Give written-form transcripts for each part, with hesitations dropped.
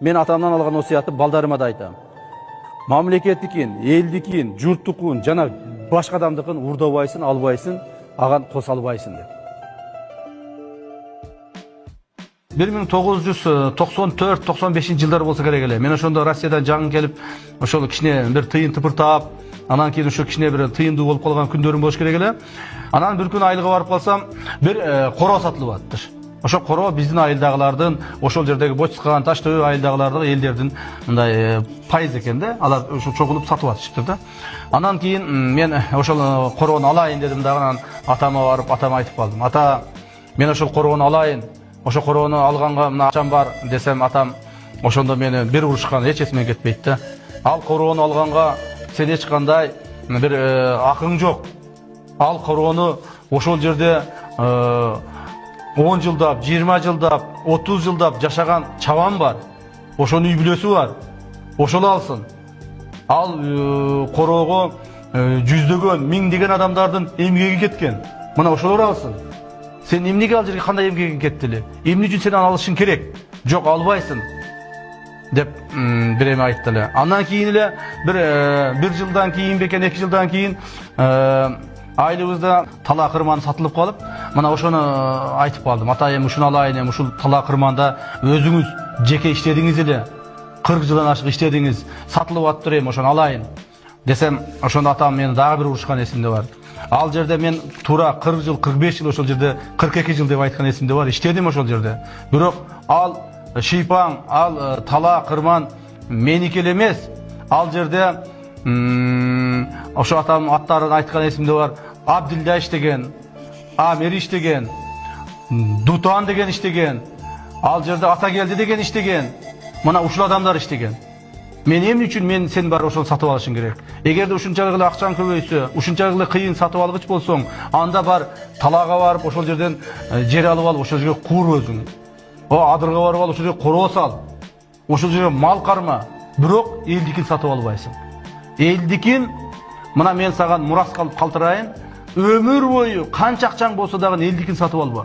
Мен атамдан алған осыятты балдарыма да айтам. Мамлекеттікін, елдікін, жұрттықын, жана башқа адамдықын урдабайсын, албайсын, аған қос албайсын деп. 1994-95 жылдар болса керек эле. Мен ошондо Россиядан жаңы келип, ошол кичине бир тыйын тыпыртап, анан кийин ошо кичине бир тыйындуу болуп калган күндөрүм болуш керек эле. Анан бир күн айылга барып калсам, бир коро сатылып аттыр. Ошо коро биздин айылдагылардын, ошол жердеги Бочскан, Таштөө айылдагылардын элдердин мындай пайыз экен да. Алар ошо чогулуп сатып атышыптыр да. Анан кийин мен ошол корону алайын дедим да, анан атама барып, атама айтып калдым. Ата, мен ошол корону алайын. Ошо корону алганга мына акчам бар десем, атам ошондо мени бир урушкан эч эсиме кетпейт да. Ал корону алганга сен эч кандай бир акың жок. Ал корону ошол жерде 10 жылдап, 20 жылдап, 30 жылдап жашаган чабан бар. Ошонун үй бүлөсү бар. Ошол алсын. Ал корого жүздөгөн, миңдеген адамдардын эмгеги кеткен. Мына ошолор алсын. Sen emnege al жерге кандай эмгегиң кеттили? Эмне үчүн сен алышың керек? Жок, албайсың деп бир эме айтты эле. Андан кийин эле бир жылдан кийин бекен 2 жылдан кийин айылыбызда тала кырман сатылып калып, мына ошону айтып калдым. Ата, эми ушуну алайын, эми ушул тала кырманда өзүңүз жеке иштедиңиз эле. 40 жылдан ашык иштедиңиз, сатылып аттыр, эми ошону алайын десем, ошондо атам мени дагы бир урушкан эсимде бар. Ал жерде мен тура 40 жыл, 45 жыл ошол жерде, 42 жыл деп айткан эсимде бар. Иштедим ошол жерде. Бирок ал шыйпаң, ал тала кырман меники эле эмес. Ал жерде ошо атам аттарын айткан эсимде бар. Абдилда иштеген, Амери иштеген, Дутан деген иштеген. Ал жерде Атакелди деген иштеген. Мына ушул адамдар иштеген. Мен эмне үчүн мен сен бар ошол сатып алышың керек. Эгерде ушунчалык эле акчаң көбөйсө, ушунчалык эле кыйын сатып алгыч болсоң, анда бар талага барып ошол жерден жер алып алып, ошол жерге куур өзүң. Адырга барып алып, ошол жерге коро сал. Ошол жерге мал карма. Бирок элдикин сатып албайсың. Элдикин мына мен саган мурас калып калтырайын. Өмүр бою канча акчаң болсо дагы элдикин сатып алба.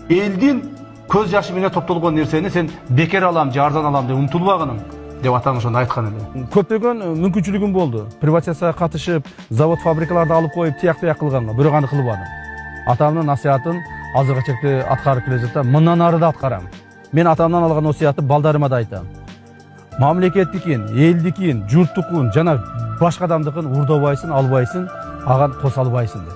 Элдин көз жашы менен топтолгон нерсени сен бекер алам, жардан алам деп умтулбагының деп атам ошондо айткан эле. Көптөгөн мүмкүнчүлүгүм болду. Приватизацияга катышып, завод, фабрикаларды алып коюп, тияк-бияк кылганга, бирок аны кылбадым. Атамдын насыятын азыркы чекте аткарып келе жатам, мындан ары да аткарам. Мен атамдан алган осуятты балдарыма да айтам. Мамлекеттикин, элдикин, журттукун жана башка адамдыкын урдабайсың, албайсың, аған кос албайсың деп.